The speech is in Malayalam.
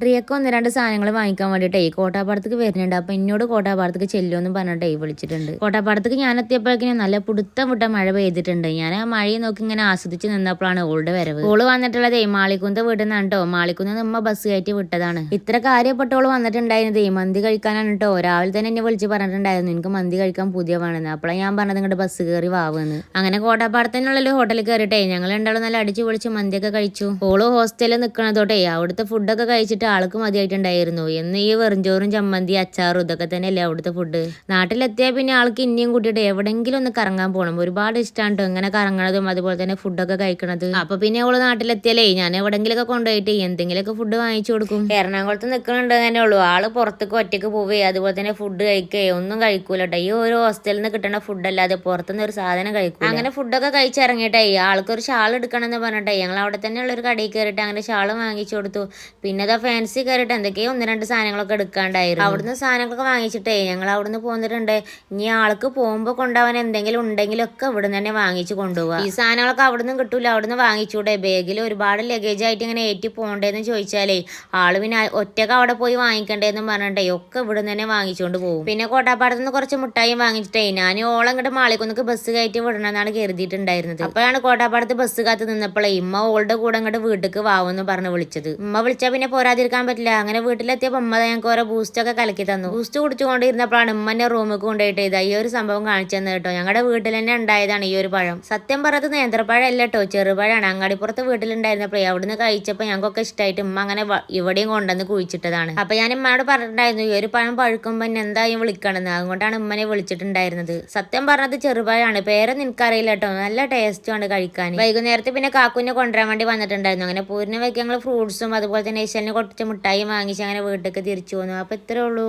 റിയക്ക് ഒന്ന് രണ്ട് സാധനങ്ങൾ വാങ്ങിക്കാൻ വേണ്ടിയിട്ടേ കോട്ടാപ്പാടത്തേക്ക് വരുന്നുണ്ട്. അപ്പൊ എന്നോട് കോട്ടാപ്പാടത്തേക്ക് ചെല്ലുമെന്ന് പറഞ്ഞിട്ടേ വിളിച്ചിട്ടുണ്ട്. കോട്ടാപ്പാടത്തേക്ക് ഞാൻ എത്തിയപ്പോഴേക്കും നല്ല പുടുത്തം വിട്ട മഴ പെയ്തിട്ടുണ്ട്. ഞാൻ ആ മഴയെ നോക്കി ഇങ്ങനെ ആസ്വദിച്ച് നിന്നപ്പോഴാണ് ഓളുടെ വരവ്. ഓള് വന്നിട്ടുള്ളതേ മാളിക്കുന്ന് വീട്ടിൽ നിന്നാണ് കേട്ടോ. മാളിക്കുന്ന് നമ്മ ബസ് കയറ്റി വിട്ടതാണ്. ഇത്ര കാര്യപ്പെട്ടോള് വന്നിട്ടുണ്ടായിരുന്നതേ മന്തി കഴിക്കാനാണ് കേട്ടോ. രാവിലെ തന്നെ എന്നെ വിളിച്ച് പറഞ്ഞിട്ടുണ്ടായിരുന്നു എനിക്ക് മന്തി കഴിക്കാൻ പുതിയ വേണമെന്ന്. അപ്പോഴാണ് ഞാൻ പറഞ്ഞത് ഇങ്ങോട്ട് ബസ് കയറി വാവുന്ന്. അങ്ങനെ കോട്ടാപ്പാടത്തിനുള്ള ഹോട്ടലിൽ കയറിയിട്ടേ ഞങ്ങൾ രണ്ടാളും നല്ല അടിച്ചു പൊളിച്ച് മന്തിയൊക്കെ കഴിച്ചു. ഓള് ഹോസ്റ്റലിൽ നിൽക്കണതോട്ടെ അവിടുത്തെ ഫുഡൊക്കെ കഴിച്ചിട്ട് ആൾക്ക് മതിയായിട്ടുണ്ടായിരുന്നു. എന്ന് ഈ വെറുംചോറും ചമ്മന്തി അച്ചാറും ഇതൊക്കെ തന്നെയല്ലേ അവിടുത്തെ ഫുഡ്. നാട്ടിലെത്തിയാൽ പിന്നെ ആൾക്ക് ഇനിയും കൂട്ടിയിട്ട് എവിടെങ്കിലും ഒന്ന് കറങ്ങാൻ പോകണം. ഒരുപാട് ഇഷ്ടമാണ് കേട്ടോ ഇങ്ങനെ കറങ്ങണതും അതുപോലെ തന്നെ ഫുഡൊക്കെ കഴിക്കണത്. അപ്പൊ പിന്നെ അവള് നാട്ടിലെത്തിയാലേ ഞാൻ എവിടെങ്കിലൊക്കെ കൊണ്ടുപോയിട്ട് എന്തെങ്കിലുമൊക്കെ ഫുഡ് വാങ്ങിച്ചു കൊടുക്കും. എറണാകുളത്ത് നിൽക്കണുണ്ട് തന്നെ ഉള്ളൂ. ആള് പുറത്തേക്ക് ഒറ്റയ്ക്ക് പോവേ അതുപോലെ തന്നെ ഫുഡ് കഴിക്കേ ഒന്നും കഴിക്കൂല കേട്ടോ. ഈ ഒരു ഹോസ്റ്റലിൽ നിന്ന് കിട്ടുന്ന ഫുഡ് അല്ലാതെ പുറത്തുനിന്ന് ഒരു സാധനം കഴിക്കും. അങ്ങനെ ഫുഡൊക്കെ കഴിച്ചിറങ്ങിയിട്ടേ ആൾക്കൊരു ഷാൾ എടുക്കണം എന്ന് പറഞ്ഞിട്ടേ ഞങ്ങൾ അവിടെ തന്നെയുള്ള ഒരു കടയിൽ കയറിയിട്ട് അങ്ങനെ ഷാൾ വാങ്ങിച്ചു കൊടുത്തു. പിന്നെ ഫാൻസി കയറിയിട്ട് എന്തൊക്കെയോ ഒന്ന് രണ്ട് സാധനങ്ങളൊക്കെ എടുക്കാണ്ടായിരുന്നു. അവിടുന്ന് സാധനങ്ങളൊക്കെ വാങ്ങിച്ചിട്ടേ ഞങ്ങൾ അവിടുന്ന് പോന്നിട്ടുണ്ട്. ഇനി ആൾക്ക് പോകുമ്പോൾ കൊണ്ടുപോകാൻ എന്തെങ്കിലും ഉണ്ടെങ്കിലൊക്കെ ഇവിടുന്ന് തന്നെ വാങ്ങിച്ചു കൊണ്ടുപോകുക. ഈ സാധനങ്ങളൊക്കെ അവിടുന്ന് കിട്ടൂല, അവിടുന്ന് വാങ്ങിച്ചൂടെ. ബാഗിൽ ഒരുപാട് ലഗേജ് ആയിട്ട് ഇങ്ങനെ ഏറ്റി പോകണ്ടേന്ന് ചോദിച്ചാലേ ആള് പിന്നെ ഒറ്റക്ക് അവിടെ പോയി വാങ്ങിക്കണ്ടേന്ന് പറഞ്ഞിട്ടേ ഒക്കെ ഇവിടുന്ന് തന്നെ വാങ്ങിച്ചുകൊണ്ട് പോകും. പിന്നെ കോട്ടാപ്പാടത്ത് നിന്ന് കുറച്ച് മുട്ടായും വാങ്ങിച്ചിട്ടേ ഞാൻ ഓളം ഇങ്ങോട്ട് മാളിക്കുന്നൊക്കെ ബസ് കയറ്റി വിടണമെന്നാണ് കരുതിയിട്ടുണ്ടായിരുന്നത്. അപ്പോഴാണ് കോട്ടാപ്പാടത്ത് ബസ് കാത്ത് നിന്നപ്പോഴേ ഇമ്മ ഓളുടെ കൂടെ അങ്ങോട്ട് വീട്ടിലേക്ക് വാവെന്ന് പറഞ്ഞ് വിളിച്ചത്. ഉമ്മ വിളിച്ചാൽ പിന്നെ പോരാതിരിക്കാൻ പറ്റില്ല. അങ്ങനെ വീട്ടിലെത്തിയപ്പോൾ ഉമ്മ ഞങ്ങൾക്ക് ഓരോ ബൂസ്റ്റൊക്കെ കലക്കി തന്നു. ബൂസ്റ്റ് കുടിച്ചുകൊണ്ടിരുന്നപ്പോഴാണ് ഉമ്മന്റെ റൂമിൽ കൊണ്ടുപോയിട്ട് ഇതാ ഈ ഒരു സംഭവം കാണിച്ചു തന്നെ കേട്ടോ. ഞങ്ങളുടെ വീട്ടിൽ തന്നെ ഉണ്ടായതാണ് ഈ ഒരു പഴം. സത്യം പറഞ്ഞത് നേന്ത്രപ്പഴം അല്ല കേട്ടോ, ചെറുപഴമാണ്. അങ്ങാടിപ്പുറത്ത് വീട്ടിലുണ്ടായിരുന്നപ്പോഴേ അവിടുന്ന് കഴിച്ചപ്പോൾ ഞങ്ങൾക്കൊക്കെ ഇഷ്ടമായിട്ട് ഉമ്മ അങ്ങനെ ഇവിടെയും കൊണ്ടുവന്ന് കുഴിച്ചിട്ടതാണ്. അപ്പൊ ഞാൻ ഉമ്മയോട് പറഞ്ഞിട്ടുണ്ടായിരുന്നു ഈ ഒരു പഴം പഴുക്കുമ്പോൾ എന്തായാലും വിളിക്കണമെന്ന്. അതുകൊണ്ടാണ് ഉമ്മനെ വിളിച്ചിട്ടുണ്ടായിരുന്നത്. സത്യം പറഞ്ഞത് ചെറുപഴമാണ്, പേരൊന്നും എനിക്കറിയില്ല കേട്ടോ. നല്ല ടേസ്റ്റുമാണ് കഴിക്കാൻ. വൈകുന്നേരത്തെ പിന്നെ കാക്കുവിനെ കൊണ്ടുവരാൻ വേണ്ടി വന്നിട്ടുണ്ടായിരുന്നു. അങ്ങനെ പൂരിന് വെക്കാൻ ഞങ്ങൾ ഫ്രൂട്ട്സും അതുപോലെ തന്നെ ഏഷ്യലിന് കുറച്ച് മിഠായി വാങ്ങിച്ച് അങ്ങനെ വീട്ടിലേക്ക് തിരിച്ചു പോന്നു. അപ്പൊ ഇത്രേ ഉള്ളൂ.